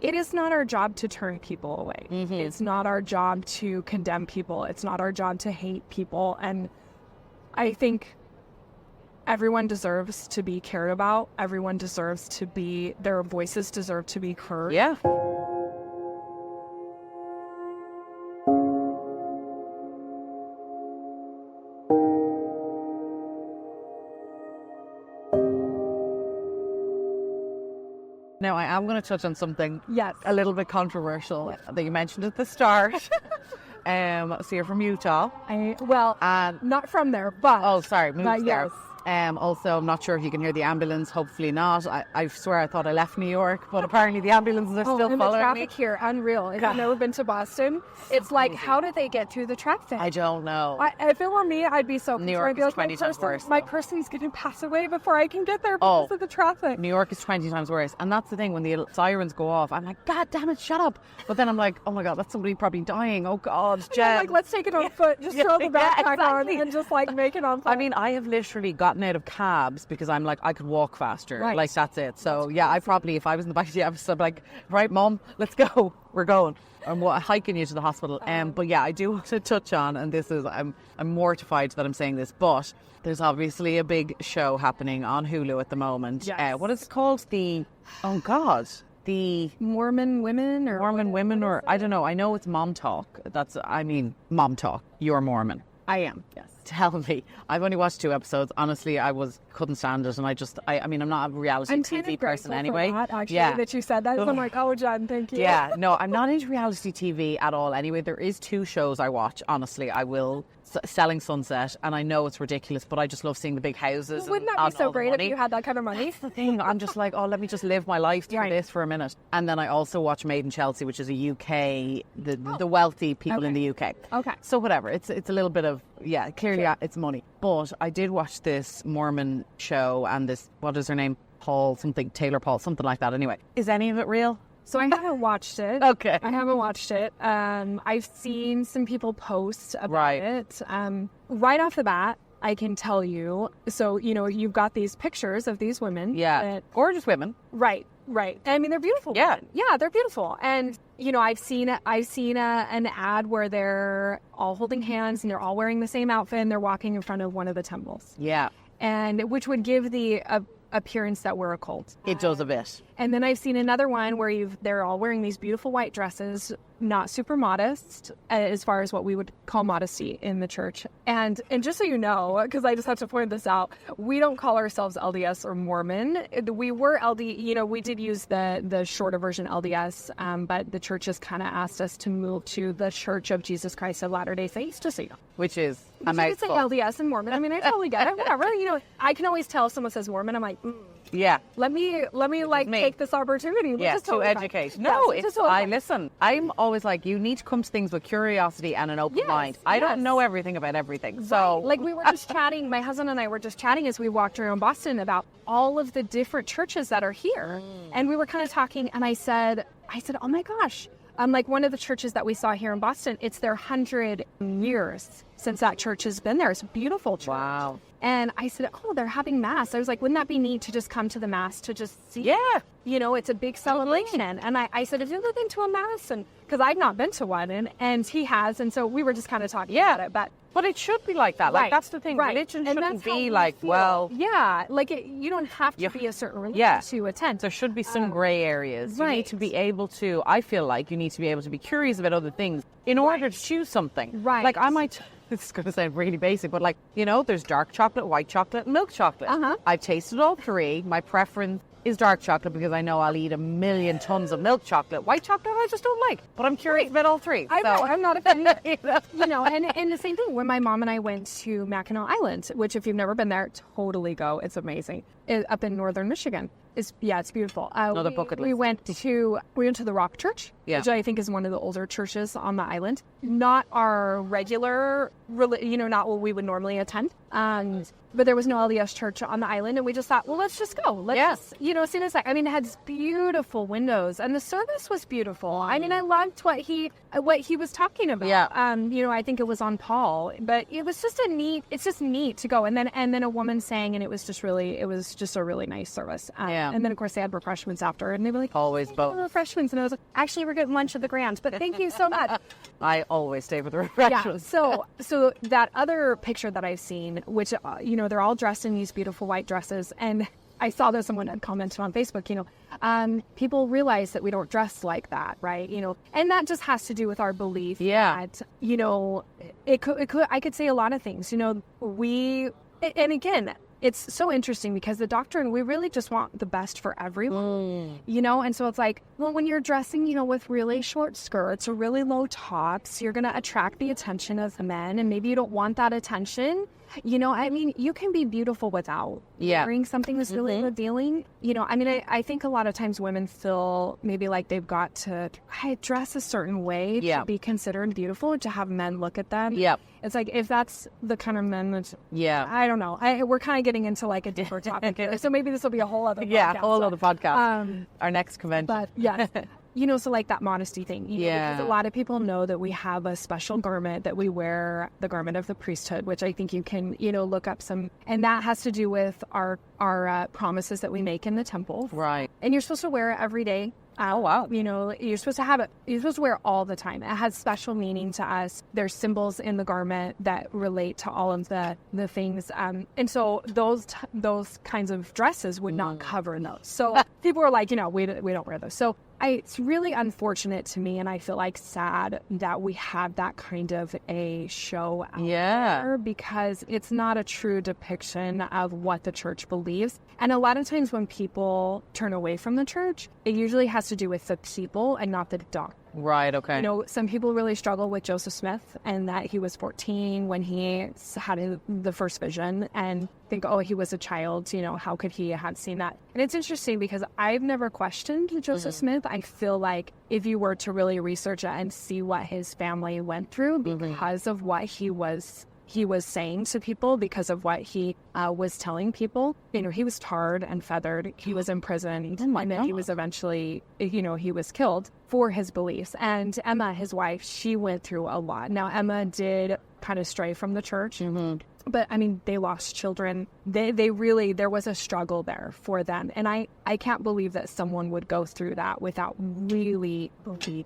it is not our job to turn people away. It's not our job to condemn people. It's not our job to hate people. And I think everyone deserves to be cared about. Everyone deserves to be, their voices deserve to be heard. Yeah. Now, I am going to touch on something a little bit controversial that you mentioned at the start. So you're from Utah. Not from there, but... Oh, sorry, moved there. Yes. Also, I'm not sure if you can hear the ambulance. Hopefully not. I swear I thought I left New York, but apparently the ambulances are still following the traffic here, unreal. If you've never been to Boston, it's like, how did they get through the traffic? I don't know. If it were me, I'd be so concerned. New York is 20 times worse. My person's going to pass away before I can get there because of the traffic. New York is 20 times worse. And that's the thing, when the sirens go off, I'm like, God damn it, shut up. But then I'm like, oh my God, that's somebody probably dying. Oh God, Jen. Like, let's take it on foot. Just throw the backpack on and just like make it on foot. I mean, I have literally gotten out of cabs because I'm like, I could walk faster. Right. Like, that's it. So yeah, I probably, if I was in the back of the bus, I'd be like, right, Mom, let's go. We're going. I'm hiking you to the hospital. But yeah, I do want to touch on, and this is, I'm mortified that I'm saying this, but there's obviously a big show happening on Hulu at the moment. Yes. What is it called? The Mormon women or I don't know. I know it's Mom Talk. Mom Talk. You're Mormon. I am, yes. Tell me. I've only watched 2 episodes. Honestly, couldn't stand it, and I'm not a reality TV person anyway. That you said that. I'm like, oh, Jen, thank you. Yeah, no, I'm not into reality TV at all. Anyway, there is 2 shows I watch. Honestly, I will. Selling Sunset, and I know it's ridiculous, but I just love seeing the big houses. Well, wouldn't that be so great if you had that kind of money? That's the thing. I'm just like, let me just live my life through this for a minute. And then I also watch Made in Chelsea, which is a UK, the wealthy people in the UK. Okay. So whatever, it's a little bit of, clearly it's money. But I did watch this Mormon show, and this, what is her name? Taylor Paul, something like that. Anyway, is any of it real? So I haven't watched it. Okay. I haven't watched it. I've seen some people post about it. Right off the bat, I can tell you. So, you've got these pictures of these women. Yeah. Gorgeous women. Right. I mean, they're beautiful. Yeah. Women. Yeah, they're beautiful. And, I've seen an ad where they're all holding hands and they're all wearing the same outfit and they're walking in front of one of the temples. Yeah. And which would give the appearance that we're a cult. It does a bit. And then I've seen another one where they're all wearing these beautiful white dresses, not super modest as far as what we would call modesty in the church. And just so you know, because I just have to point this out, we don't call ourselves LDS or Mormon. We were we did use the shorter version LDS, but the church has kind of asked us to move to the Church of Jesus Christ of Latter-day Saints, just so you know. Which is a mouthful. You could say LDS and Mormon. I mean, I totally get it. Whatever. I can always tell if someone says Mormon, I'm like, yeah. Let me take this opportunity. To educate. Fine. No, yes, listen. I'm always like, you need to come to things with curiosity and an open mind. I don't know everything about everything. So like we were just chatting, my husband and I were just chatting as we walked around Boston about all of the different churches that are here. And we were kind of talking, and I said, oh my gosh. Like one of the churches that we saw here in Boston, it's their 100 years since that church has been there. It's a beautiful church. Wow. And I said, they're having mass. I was like, wouldn't that be neat to just come to the mass to just see? Yeah. It's a big celebration. And I said, have you ever been to a mass? And because I've not been to one, and he has. And so we were just kind of talking about it. But it should be like that. Like, that's the thing. Right. Religion and shouldn't be like, yeah, like you don't have to be a certain religion to attend. There should be some gray areas. You need to be able to, I feel like you need to be able to be curious about other things in order to choose something. Right. Like I might, this is going to sound really basic, but there's dark chocolate, white chocolate, and milk chocolate. I've tasted all 3. My preference is dark chocolate because I know I'll eat 1,000,000 tons of milk chocolate. White chocolate I just don't like, but I'm curious about all 3. I'm not a fan. And the same thing when my mom and I went to Mackinac Island, which if you've never been there, totally go. It's amazing. Up in northern Michigan. It's beautiful. Another bucket list. We went to the Rock Church, which I think is one of the older churches on the island. Not our regular, not what we would normally attend. But there was no LDS church on the island, and we just thought, well, let's just go. Let's just, as soon as it had beautiful windows, and the service was beautiful. I mean, I loved what he was talking about. Yeah. I think it was on Paul, but it was just it's just neat to go. And then a woman sang, and it was just a really nice service. Yeah. And then, of course, they had refreshments after, and they were like, Always both. refreshments. And I was like, actually, we're getting lunch at the Grand, but thank you so much. I always stay with the Yeah. refreshments. So that other picture that I've seen, which, they're all dressed in these beautiful white dresses. And I saw that someone had commented on Facebook, people realize that we don't dress like that, right? And that just has to do with our belief that, I could say a lot of things, and again, it's so interesting because the doctrine, we really just want the best for everyone, and so it's like, well, when you're dressing, with really short skirts or really low tops, you're going to attract the attention of the men, and maybe you don't want that attention. You can be beautiful without wearing something that's really revealing. I think a lot of times women feel maybe like they've got to dress a certain way to be considered beautiful, to have men look at them. Yep. It's like, if that's the kind of men that, I don't know. We're kind of getting into like a deeper topic. So maybe this will be a whole other podcast. Yeah, a whole other podcast. Our next convention. But yes. So like that modesty thing, because a lot of people know that we have a special garment that we wear, the garment of the priesthood, which I think you can, look up some, and that has to do with our promises that we make in the temple. Right. And you're supposed to wear it every day. Oh, wow. You're supposed to have it. You're supposed to wear it all the time. It has special meaning to us. There's symbols in the garment that relate to all of the things. And so those kinds of dresses would not cover those. So people are like, we don't wear those. So it's really unfortunate to me, and I feel like sad that we have that kind of a show out there, because it's not a true depiction of what the church believes. And a lot of times when people turn away from the church, it usually has to do with the people and not the doctrine. Right, okay. Some people really struggle with Joseph Smith, and that he was 14 when he had the first vision, and think, he was a child, how could he have seen that? And it's interesting because I've never questioned Joseph Smith. I feel like if you were to really research it and see what his family went through because of what he was saying to people, because of what he was telling people, he was tarred and feathered, he was imprisoned, and then he was eventually, he was killed for his beliefs. And Emma, his wife, she went through a lot. Now, Emma did kind of stray from the church. But they lost children. They really, there was a struggle there for them. And I can't believe that someone would go through that without really believing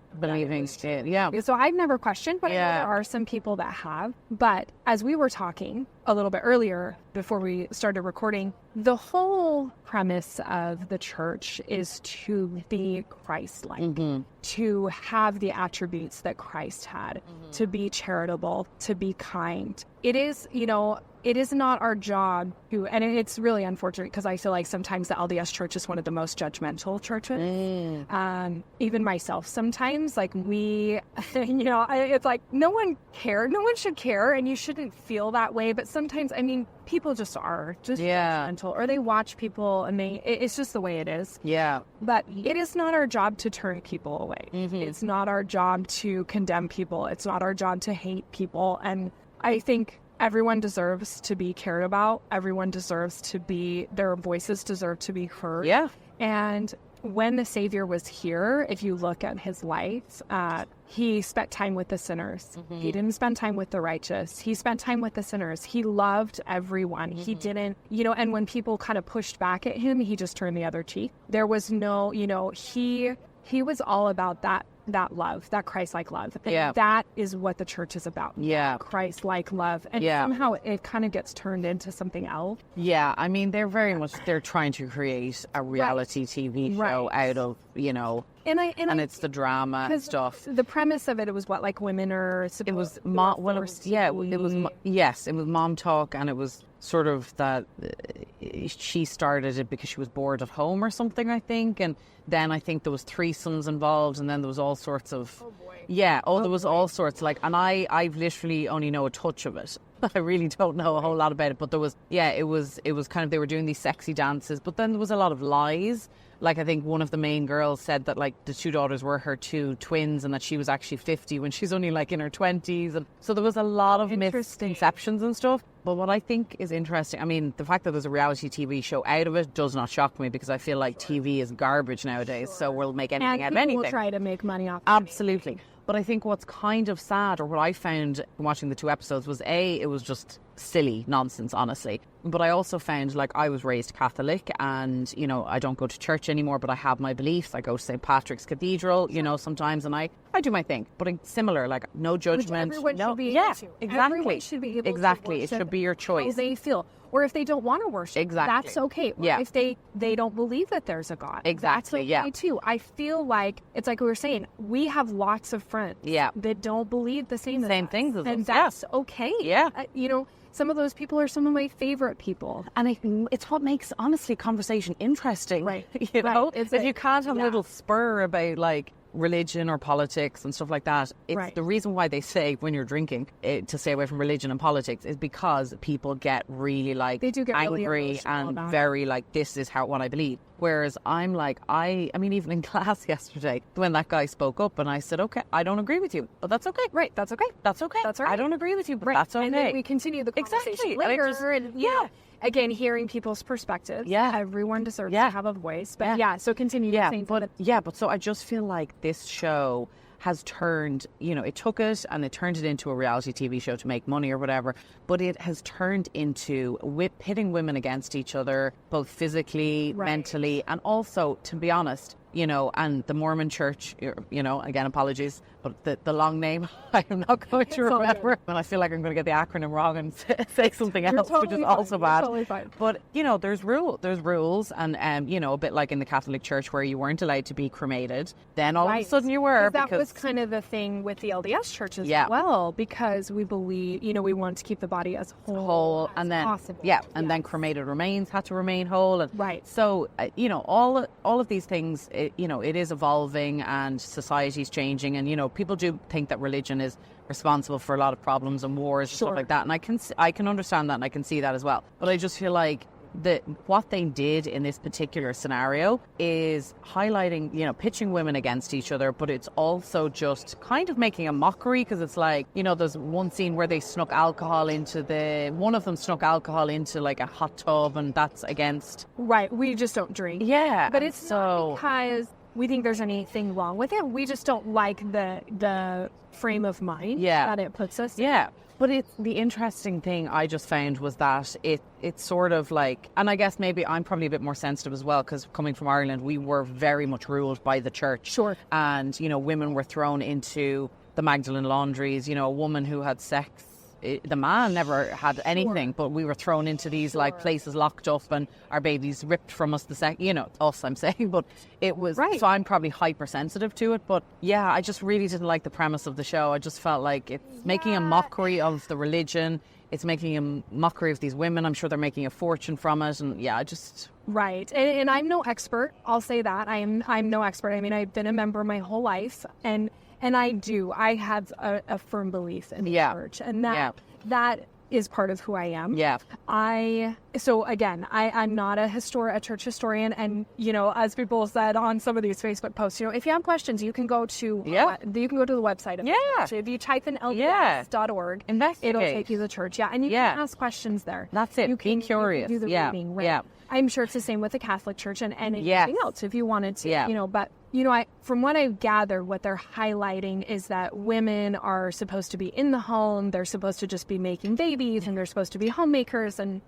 it. Yeah. So I've never questioned, but I know there are some people that have. But as we were talking a little bit earlier, before we started recording, the whole premise of the church is to be Christ-like, to have the attributes that Christ had, to be charitable, to be kind. It is, it is not our job to, and it's really unfortunate because I feel like sometimes the LDS church is one of the most judgmental churches. Even myself, sometimes, like it's like no one should care, and you shouldn't feel that way. But sometimes, people just are judgmental, or they watch people and it's just the way it is. Yeah. But it is not our job to turn people away. It's not our job to condemn people. It's not our job to hate people. And I think everyone deserves to be cared about. Everyone deserves to be, their voices deserve to be heard. Yeah. And when the Savior was here, if you look at his life, he spent time with the sinners. He didn't spend time with the righteous. He spent time with the sinners. He loved everyone. He didn't, and when people kind of pushed back at him, he just turned the other cheek. There was no, he was all about that love, that Christ-like love. And that is what the church is about. Yeah. Christ-like love. And somehow it kind of gets turned into something else. Yeah. They're trying to create a reality TV show out of, and it's the drama and stuff. The premise of it was what, like, women are supposed it was mom talk, and it was sort of that she started it because she was bored at home or something, I think, and then I think there was threesomes involved, and then there was all sorts of there was all sorts, like, and I've literally only know a touch of it. I really don't know a whole lot about it, but there was it was kind of, they were doing these sexy dances, but then there was a lot of lies. Like, I think one of the main girls said that, like, the two daughters were her two twins, and that she was actually 50 when she's only, like, in her 20s. And so there was a lot of misconceptions and stuff. But what I think is interesting, the fact that there's a reality TV show out of it does not shock me, because I feel like TV is garbage nowadays. So we'll make anything out of anything. We'll try to make money off it. Absolutely. But I think what's kind of sad, or what I found from watching the two episodes, was it was just silly nonsense, honestly. But I also found, like, I was raised Catholic and, you know, I don't go to church anymore, but I have my beliefs. I go to St. Patrick's Cathedral, you know, sometimes, and I do my thing. But it's similar, like, no judgment. Which everyone no, should be yeah, able to. exactly. Everyone should be able exactly. to It should be your choice. how they feel. Or if they don't want to worship, Exactly. that's okay. Or Yeah. if they don't believe that there's a God, Exactly, that's okay yeah. too. I feel like, it's like we were saying, we have lots of friends Yeah. that don't believe the same things as and us, yeah. that's okay. Yeah. You know, some of those people are some of my favorite people. And it's what makes, honestly, conversation interesting. Right. You know? Right. It's if you can't have a yeah. little spur about, like, religion or politics and stuff like that, it's Right. the reason why they say when you're drinking to stay away from religion and politics is because people get really, like, They do get really angry emotional and about it. very like, this is what I believe. Whereas I'm like, I mean, even in class yesterday, when that guy spoke up and I said, okay, I don't agree with you, but that's okay. Right. That's okay. That's okay. That's all right. I don't agree with you, but Right. that's okay. And then we continue the conversation Exactly. And later. it just- And, you know, again, hearing people's perspectives. Yeah. Everyone deserves Yeah. to have a voice. But Yeah. so continue Yeah, saying but so I just feel like this show has turned, you know, it took it and it turned it into a reality TV show to make money or whatever, but it has turned into pitting women against each other, both physically, Right. mentally, and also, to be honest, you know, and the Mormon church, you know, again, apologies, but the long name, I am not going to all remember. And I feel like I'm going to get the acronym wrong and say something else, which is totally also fine. bad. You're totally fine. But, you know, there's rules and, you know, a bit like in the Catholic Church where you weren't allowed to be cremated. Then all of a sudden you were. That was kind of the thing with the LDS church as Yeah. well, because we believe, you know, we want to keep the body as whole as and then possible. and then cremated remains had to remain whole, and Right. so you know, all of these things, you know, it is evolving and society's changing, and you know, people do think that religion is responsible for a lot of problems and wars and Sure. stuff like that, and I can understand that and I can see that as well, but I just feel like what they did in this particular scenario is highlighting, you know, pitching women against each other, but it's also just kind of making a mockery, because it's like, you know, there's one scene where they snuck alcohol into one of them snuck alcohol into like a hot tub, and that's against. Right. We just don't drink. Yeah. But it's not because we think there's anything wrong with it. We just don't like the frame of mind that it puts us in. Yeah. But the interesting thing I just found was that it's sort of like, and I guess maybe I'm probably a bit more sensitive as well, because coming from Ireland, we were very much ruled by the church. Sure. And, you know, women were thrown into the Magdalene laundries. You know, a woman who had sex, the man never had anything, but we were thrown into these like places, locked up, and our babies ripped from us you know, us, I'm saying, but it was, so I'm probably hypersensitive to it. But yeah, I just really didn't like the premise of the show. I just felt like it's making a mockery of the religion. It's making a mockery of these women. I'm sure they're making a fortune from it. And yeah, I just... Right. And I'm no expert. I'll say that. I'm no expert. I mean, I've been a member my whole life, and I have a firm belief in the church, and that is part of who I am. Yeah. So again, I'm not a church historian, and you know, as people said on some of these Facebook posts, you know, if you have questions, you can go to the website of the church. If you type in lds.org, it'll take you to the church. Yeah, and you can ask questions there. That's it. You can, Being curious. You can do the reading, right? Yeah. I'm sure it's the same with the Catholic Church and anything else if you wanted to, you know, but you know, from what I've gathered, what they're highlighting is that women are supposed to be in the home, they're supposed to just be making babies, and they're supposed to be homemakers, and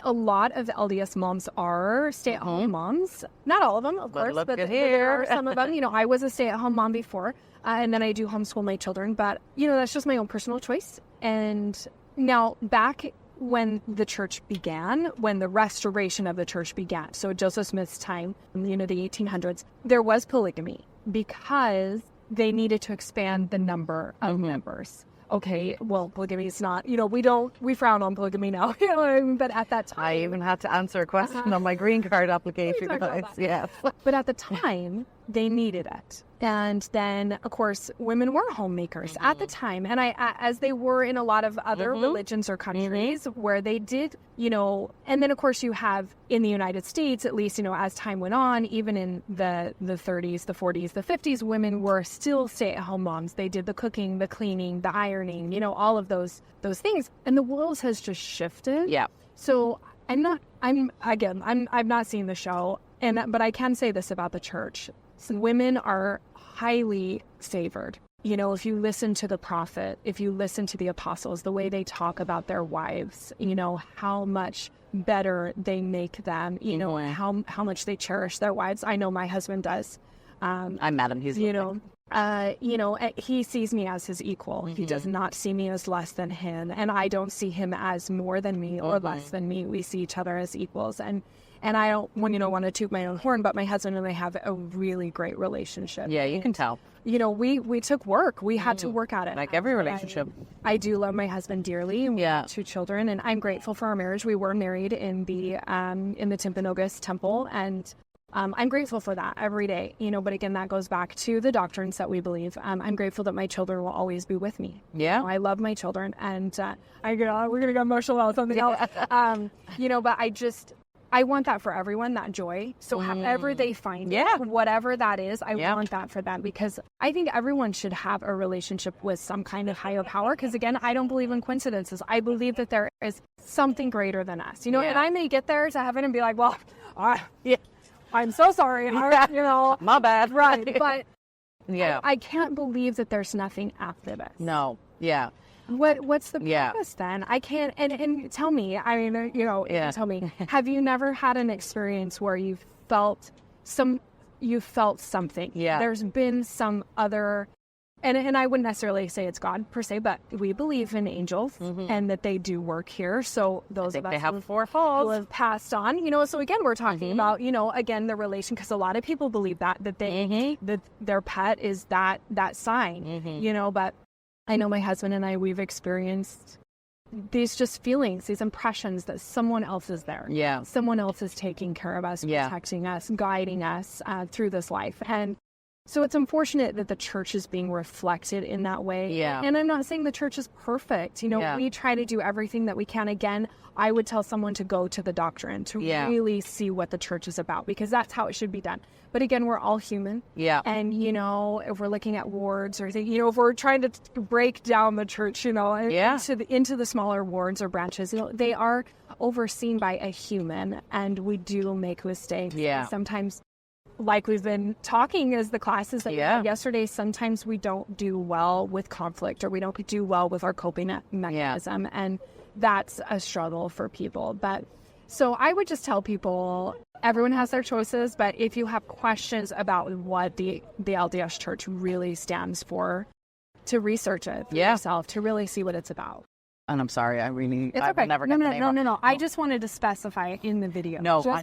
a lot of LDS moms are stay-at-home moms. Not all of them, of course, but there are some of them. You know, I was a stay-at-home mom before, and then I do homeschool my children, but you know, that's just my own personal choice. And now back when the church began, when the restoration of the church began, so Joseph Smith's time, you know, the 1800s, there was polygamy because they needed to expand the number of members. Okay, well, polygamy is not, you know, we frown on polygamy now, you know what I mean? But at that time... I even had to answer a question on my green card application. Yes. But at the time, they needed it. And then, of course, women were homemakers at the time. And as they were in a lot of other religions or countries where they did, you know, and then, of course, you have in the United States, at least, you know, as time went on, even in the 30s, the 40s, the 50s, women were still stay-at-home moms. They did the cooking, the cleaning, the ironing, you know, all of those things. And the world has just shifted. Yeah. So I've not seen the show, but I can say this about the church. Women are highly favored you know, if you listen to the prophet, if you listen to the apostles, the way they talk about their wives, you know, how much better they make them, you know, how much they cherish their wives. I know my husband does. I met him. He's you know, he sees me as his equal. He does not see me as less than him, and I don't see him as more than me or less than me. We see each other as equals, and I don't want to toot my own horn, but my husband and I have a really great relationship. Yeah, you can tell. You know, we took work. We had to work at it. Like every relationship. I do love my husband dearly. And we have 2 children, and I'm grateful for our marriage. We were married in the Timpanogos temple, and I'm grateful for that every day. You know, but again, that goes back to the doctrines that we believe. I'm grateful that my children will always be with me. Yeah. You know, I love my children, and we're gonna get emotional about something else. You know, but I want that for everyone, that joy. So however they find it, whatever that is, I want that for them, because I think everyone should have a relationship with some kind of higher power. Because again, I don't believe in coincidences. I believe that there is something greater than us, you know, and I may get there to heaven and be like, well, I'm so sorry. You know, my bad. Right. But I can't believe that there's nothing after this. No. Yeah. What's the purpose then? I can't, and tell me, I mean, you know, tell me, have you never had an experience where you felt something? Yeah. There's been some other, and I wouldn't necessarily say it's God per se, but we believe in angels and that they do work here. So those of us who have passed on, you know, so again, we're talking about, you know, again, the relation, because a lot of people believe that they, that their pet is that sign, you know, but I know my husband and I, we've experienced these just feelings, these impressions that someone else is there. Yeah. Someone else is taking care of us, protecting us, guiding us through this life. And so it's unfortunate that the church is being reflected in that way. Yeah. And I'm not saying the church is perfect. You know, we try to do everything that we can. Again, I would tell someone to go to the doctrine to really see what the church is about, because that's how it should be done. But again, we're all human. Yeah. And, you know, if we're looking at wards or, you know, if we're trying to break down the church, you know, into the smaller wards or branches, you know, they are overseen by a human, and we do make mistakes. Yeah. Sometimes, like we've been talking as the classes that we had yesterday, sometimes we don't do well with conflict, or we don't do well with our coping mechanism. And that's a struggle for people. But so I would just tell people, everyone has their choices, but if you have questions about what the LDS Church really stands for, to research it for yourself, to really see what it's about. And I'm sorry, I've okay. never got the name wrong. No. I just wanted to specify in the video. No. I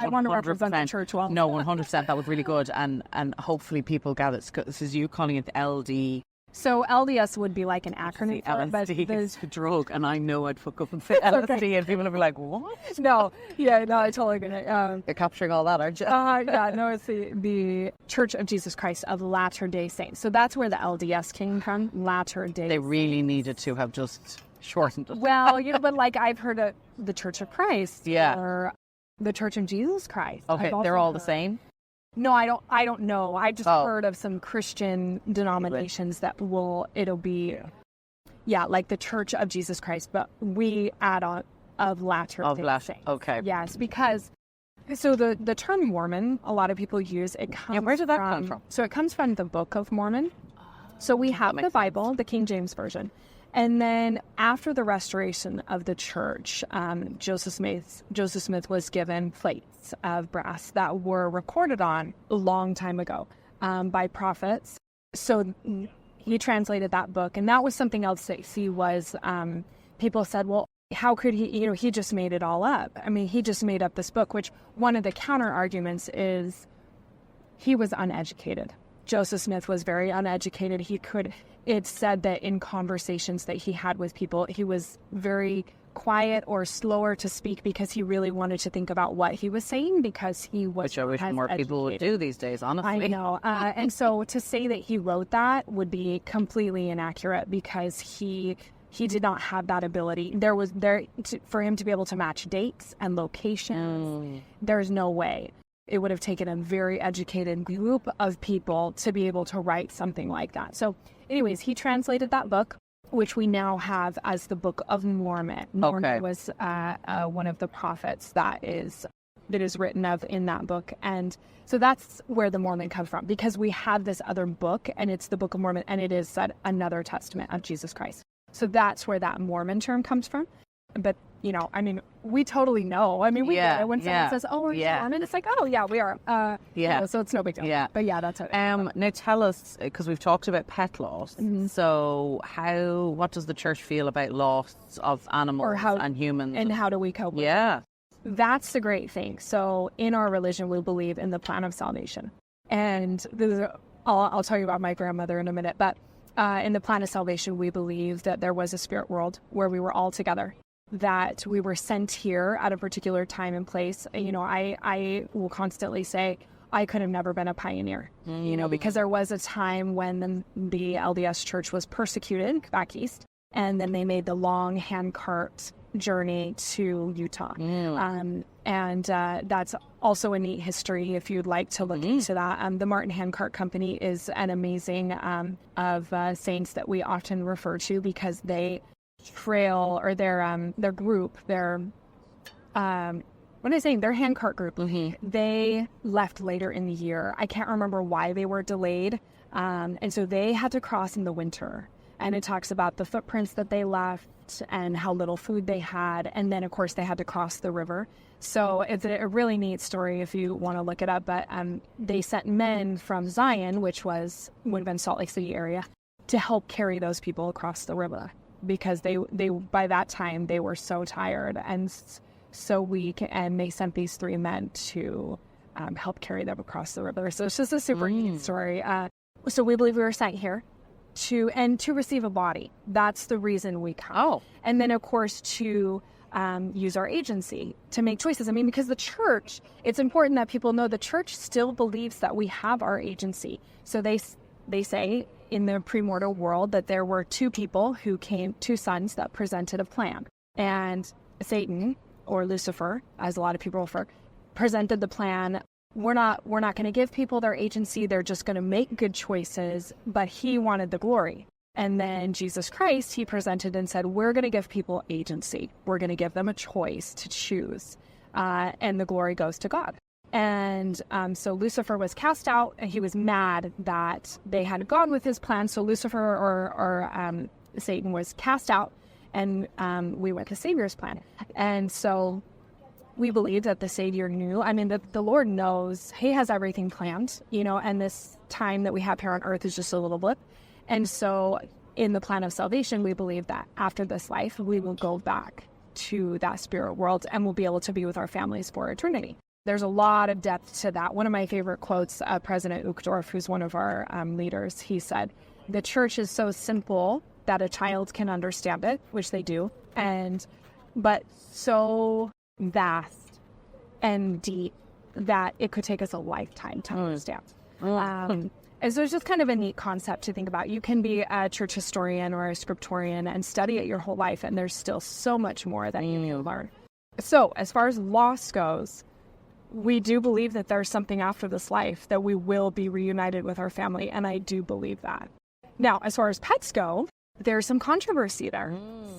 want to represent the church well. No, 100%. That was really good, and hopefully people got it. This is you calling it LD. So LDS would be like an acronym for it, but is a drug, and I know I'd fuck up and say LSD, and people would be like, "What?" No, I totally get it. You're capturing all that, aren't you? No, it's the Church of Jesus Christ of Latter-day Saints. So that's where the LDS came from, Latter-day. They really needed to have just shortened it. Well, you know, but like I've heard of the Church of Christ, or the Church of Jesus Christ. Okay, they're all the same. No, I don't know. I just heard of some Christian denominations that it'll be, like the Church of Jesus Christ, but we add on of Latter-day Saints. Okay. Yes, because so the term Mormon, a lot of people use, it comes where did that come from? So it comes from the Book of Mormon. So we have the Bible, the King James Version. And then after the restoration of the church, Joseph Smith was given plates of brass that were recorded on a long time ago by prophets. So he translated that book. And that was something else that he was, people said, well, how could he, you know, he just made it all up. I mean, he just made up this book, which one of the counter arguments is he was uneducated. Joseph Smith was very uneducated. It's said that in conversations that he had with people, he was very quiet or slower to speak because he really wanted to think about what he was saying, because he was Which I wish more educated. People would do these days, honestly. I know. And so to say that he wrote that would be completely inaccurate, because he did not have that ability. For him to be able to match dates and locations, there's no way. It would have taken a very educated group of people to be able to write something like that. So anyways, he translated that book, which we now have as the Book of Mormon. Mormon was one of the prophets that is that is written of in that book. And so that's where the Mormon comes from, because we have this other book, and it's the Book of Mormon, and it is said another testament of Jesus Christ. So that's where that Mormon term comes from. But, you know, I mean, we totally know. I mean, we get it when someone says, oh, are you Mormon? It's like, oh, yeah, we are. You know, so it's no big deal. Yeah. But yeah, that's it. Now tell us, because we've talked about pet loss. So what does the church feel about loss of animals and humans? And how do we cope with it? That's the great thing. So in our religion, we believe in the plan of salvation. And I'll tell you about my grandmother in a minute. But in the plan of salvation, we believe that there was a spirit world where we were all together, that we were sent here at a particular time and place. You know, I will constantly say, I could have never been a pioneer, you know, because there was a time when the LDS church was persecuted back east, and then they made the long handcart journey to Utah. And that's also a neat history if you'd like to look into that. The Martin Handcart Company is an amazing of saints that we often refer to, because they trail, or their group, their handcart group, they left later in the year. I can't remember why they were delayed, and so they had to cross in the winter. And it talks about the footprints that they left and how little food they had, and then of course they had to cross the river. So it's a really neat story if you want to look it up. But they sent men from Zion, which would have been Salt Lake City area, to help carry those people across the river, because they by that time they were so tired and so weak, and they sent these 3 men to help carry them across the river. So it's just a super neat story. So we believe we were sent here to receive a body. That's the reason we come. And then of course to use our agency to make choices. I mean, because the church, it's important that people know the church still believes that we have our agency. So they say in the premortal world that there were 2 sons that presented a plan. And Satan, or Lucifer, as a lot of people refer, presented the plan. We're not going to give people their agency. They're just going to make good choices. But he wanted the glory. And then Jesus Christ, he presented and said, we're going to give people agency. We're going to give them a choice to choose. And the glory goes to God. And so Lucifer was cast out, and he was mad that they had gone with his plan. So Lucifer or Satan was cast out, and we went to Savior's plan. And so we believe that the Savior knew. I mean, the Lord knows. He has everything planned, you know, and this time that we have here on earth is just a little blip. And so in the plan of salvation, we believe that after this life, we will go back to that spirit world, and we'll be able to be with our families for eternity. There's a lot of depth to that. One of my favorite quotes, President Uchtdorf, who's one of our leaders, he said, the church is so simple that a child can understand it, which they do, but so vast and deep that it could take us a lifetime to understand. And so it's just kind of a neat concept to think about. You can be a church historian or a scriptorian and study it your whole life, and there's still so much more that you need to learn. So as far as loss goes, we do believe that there's something after this life, that we will be reunited with our family, and I do believe that. Now, as far as pets go, there's some controversy there.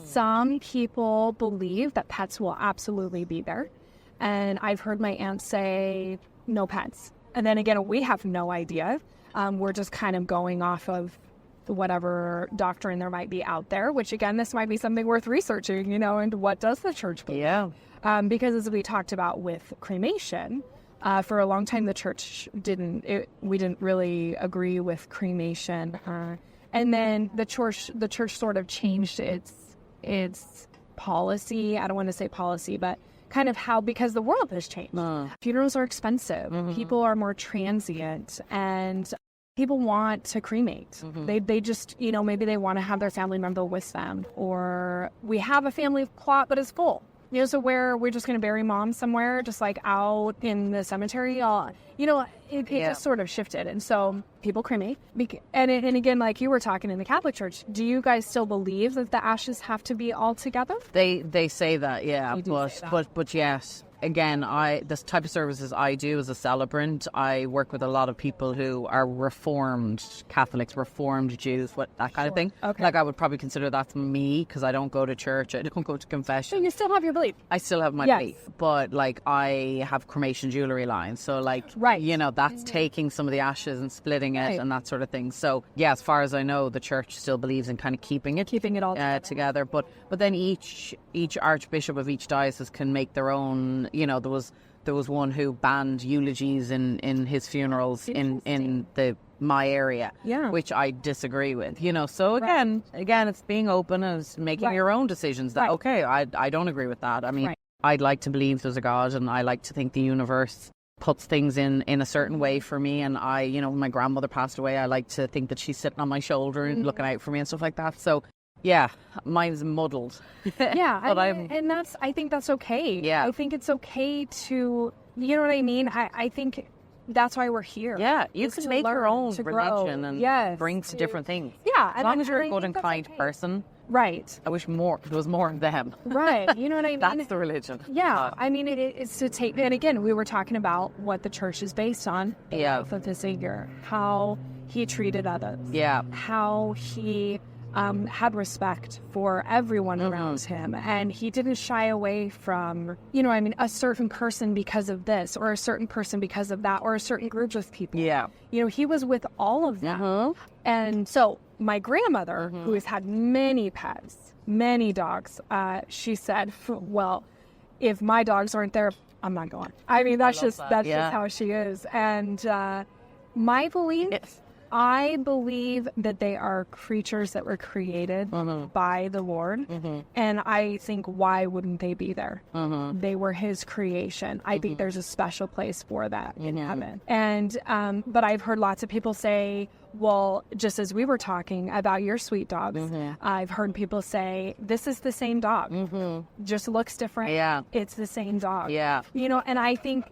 Some people believe that pets will absolutely be there, and I've heard my aunt say, no pets. And then again, we have no idea. We're just kind of going off of whatever doctrine there might be out there, which again, this might be something worth researching, you know, and what does the church believe? Because as we talked about with cremation, for a long time the church we didn't really agree with cremation. And then the church sort of changed its policy. I don't want to say policy, but kind of how, because the world has changed. Funerals are expensive. People are more transient, and people want to cremate. They just, you know, maybe they want to have their family member with them, or we have a family plot but it's full. You know, so where we're just going to bury mom somewhere, just like out in the cemetery, you know, it just sort of shifted. And so people cremate. And again, like you were talking in the Catholic Church, do you guys still believe that the ashes have to be all together? They say that, yeah. But yes, again, this type of services I do as a celebrant, I work with a lot of people who are Reformed Catholics, Reformed Jews, that kind of thing. Okay. Like I would probably consider that's me because I don't go to church, I don't go to confession. So you still have your belief. I still have my belief, but like I have cremation jewelry line, so like that's taking some of the ashes and splitting it and that sort of thing. So yeah, as far as I know, the church still believes in kind of keeping it all together. But then each archbishop of each diocese can make their own. There was one who banned eulogies in his funerals in my area, which I disagree with. So again, it's being open and it's making your own decisions. That okay, I don't agree with that. I mean, I'd like to believe there's a God, and I like to think the universe puts things in a certain way for me. And when my grandmother passed away, I like to think that she's sitting on my shoulder and looking out for me and stuff like that. So yeah, mine's muddled. Yeah, but I think that's okay. Yeah, I think it's okay to, you know what I mean? I think that's why we're here. Yeah, you can make your own religion and bring to different things. Yeah, as long as you're a good and kind person. Right. I wish there was more of them. Right. You know what I mean? That's the religion. Yeah. I mean, it's to take, and again, we were talking about what the church is based on. Yeah. Of the Savior, how he treated others. Yeah. How he had respect for everyone around him, and he didn't shy away from, a certain person because of this, or a certain person because of that, or a certain group of people. Yeah. He was with all of them. And so my grandmother, who has had many pets, many dogs, she said, well, if my dogs aren't there, I'm not going. I mean, that's just how she is. And my belief, I believe that they are creatures that were created by the Lord. And I think, why wouldn't they be there? They were his creation. I think there's a special place for that in heaven. And but I've heard lots of people say, well, just as we were talking about your sweet dogs, I've heard people say, this is the same dog. Just looks different. Yeah. It's the same dog. Yeah. And I think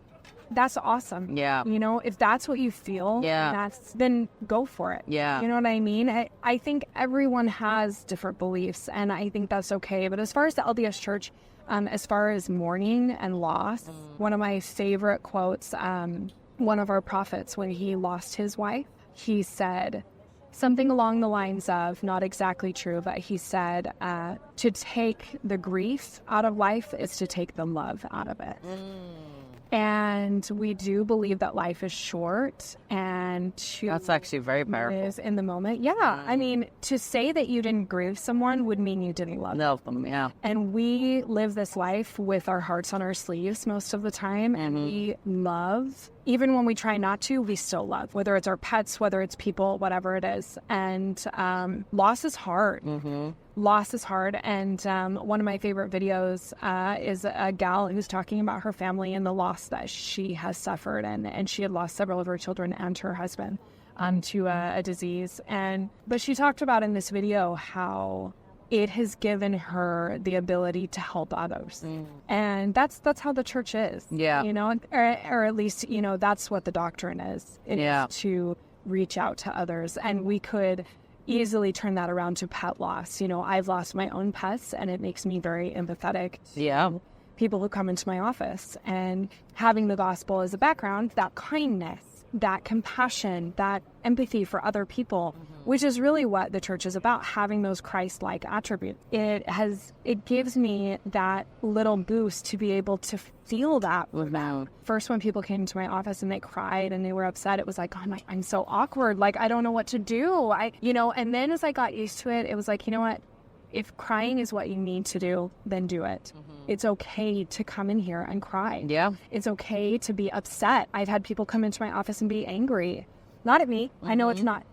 that's awesome. Yeah. If that's what you feel, then go for it. Yeah. You know what I mean? I think everyone has different beliefs, and I think that's okay. But as far as the LDS Church, as far as mourning and loss, one of my favorite quotes, one of our prophets, when he lost his wife, he said something along the lines of, not exactly true, but he said, to take the grief out of life is to take the love out of it. And we do believe that life is short, and that's actually very powerful. Is in the moment. Yeah. I mean, to say that you didn't grieve someone would mean you didn't love them. Yeah. And we live this life with our hearts on our sleeves most of the time, and we love. Even when we try not to, we still love, whether it's our pets, whether it's people, whatever it is. And loss is hard. Loss is hard. And one of my favorite videos is a gal who's talking about her family and the loss that she has suffered. And she had lost several of her children and her husband to a disease. But she talked about in this video how it has given her the ability to help others. And that's how the church is. Yeah. Or at least, that's what the doctrine is. It is to reach out to others. And we could easily turn that around to pet loss. I've lost my own pets, and it makes me very empathetic to people who come into my office. And having the gospel as a background, that kindness, that compassion, that empathy for other people, which is really what the church is about, having those Christ-like attributes. It gives me that little boost to be able to feel that with them. First, when people came to my office and they cried and they were upset, it was like, oh, I'm so awkward. Like, I don't know what to do. And then as I got used to it, it was like, you know what? If crying is what you need to do, then do it. It's okay to come in here and cry. Yeah. It's okay to be upset. I've had people come into my office and be angry. Not at me. I know it's not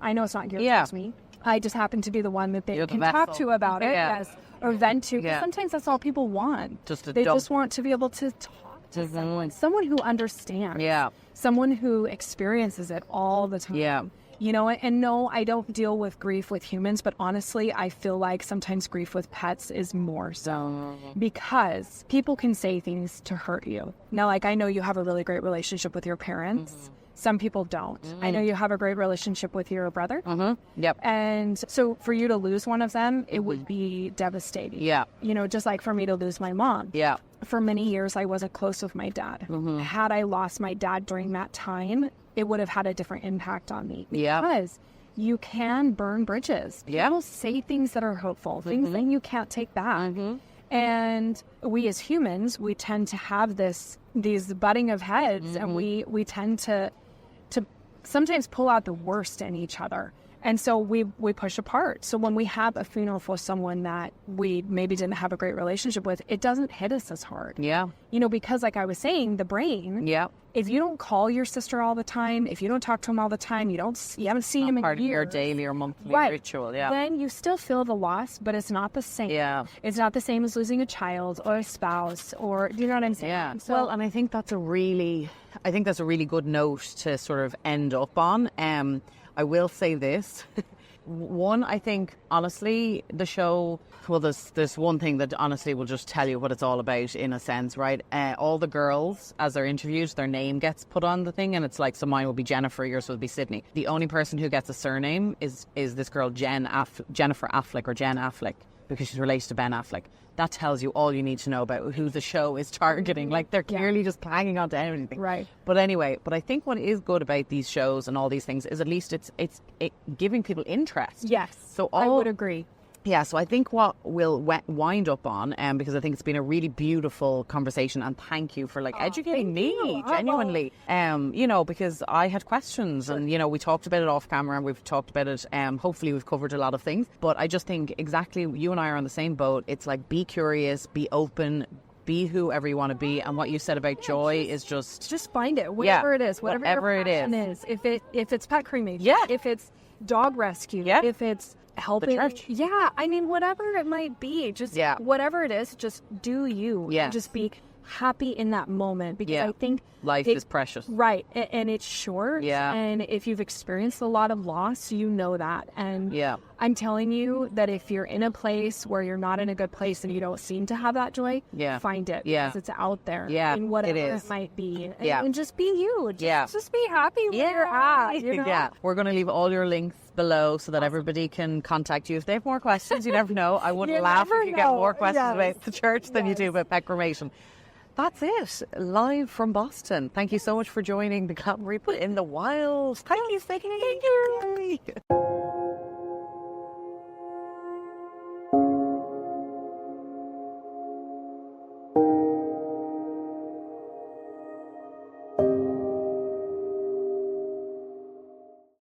geared towards me. I just happen to be the one that they can talk to about it. Yes. Or vent to. Yeah. Sometimes that's all people want. They just want to be able to talk to someone who understands. Yeah. Someone who experiences it all the time. Yeah. And no, I don't deal with grief with humans, but honestly, I feel like sometimes grief with pets is more so because people can say things to hurt you. Now, like, I know you have a really great relationship with your parents. Some people don't. I know you have a great relationship with your brother. Yep. And so for you to lose one of them, it would be devastating. Yeah. Just like for me to lose my mom. Yeah. for many years, I wasn't close with my dad. Had I lost my dad during that time, it would have had a different impact on me. Because you can burn bridges. People say things that are hurtful, things that you can't take back. And we as humans, we tend to have these butting of heads, and we tend to sometimes pull out the worst in each other. And so we push apart. So when we have a funeral for someone that we maybe didn't have a great relationship with, it doesn't hit us as hard. You know, because like I was saying, the brain, if you don't call your sister all the time, if you don't talk to him all the time, you haven't seen him in part years, of your daily or monthly ritual, then you still feel the loss, but it's not the same. It's not the same as losing a child or a spouse, or, do you know what I'm saying? So, well, and I think that's a really good note to sort of end up on. I will say this. One, I think, honestly, the show, well, there's one thing that honestly will just tell you what it's all about in a sense, right? All the girls, as they're interviewed, their name gets put on the thing, and it's like, so mine will be Jennifer, yours will be Sydney. The only person who gets a surname is this girl, Jennifer Affleck, or Jen Affleck, because she's related to Ben Affleck. That tells you all you need to know about who the show is targeting. Like, they're clearly just hanging on to anything. Right. But anyway, I think what is good about these shows and all these things is at least it's giving people interest. Yes, so I would agree. Yeah, so I think what we'll wind up on, because I think it's been a really beautiful conversation, and thank you for educating me, genuinely. You know, because I had questions, and you know, we talked about it off camera, and we've talked about it. Hopefully, we've covered a lot of things. But I just think exactly, you and I are on the same boat. It's like, be curious, be open, be whoever you want to be, and what you said about joy is just find it, whatever it is, whatever your passion is. If it's pet cremation, if it's dog rescue, if it's helping the church, I mean, whatever it might be, just whatever it is, just do you. Just be happy in that moment, because I think life is precious, right? And it's short, and if you've experienced a lot of loss, you know that. And I'm telling you that if you're in a place where you're not in a good place and you don't seem to have that joy, find it, because it's out there, in whatever it might be, and just be you, just be happy where you're at, you know? We're going to leave all your links below so that everybody can contact you if they have more questions. You never know. I wouldn't laugh if you get more questions about the church than you do about pet cremation. That's it. Live from Boston. Thank you so much for joining the Glam Reaper in the wild. Thank you.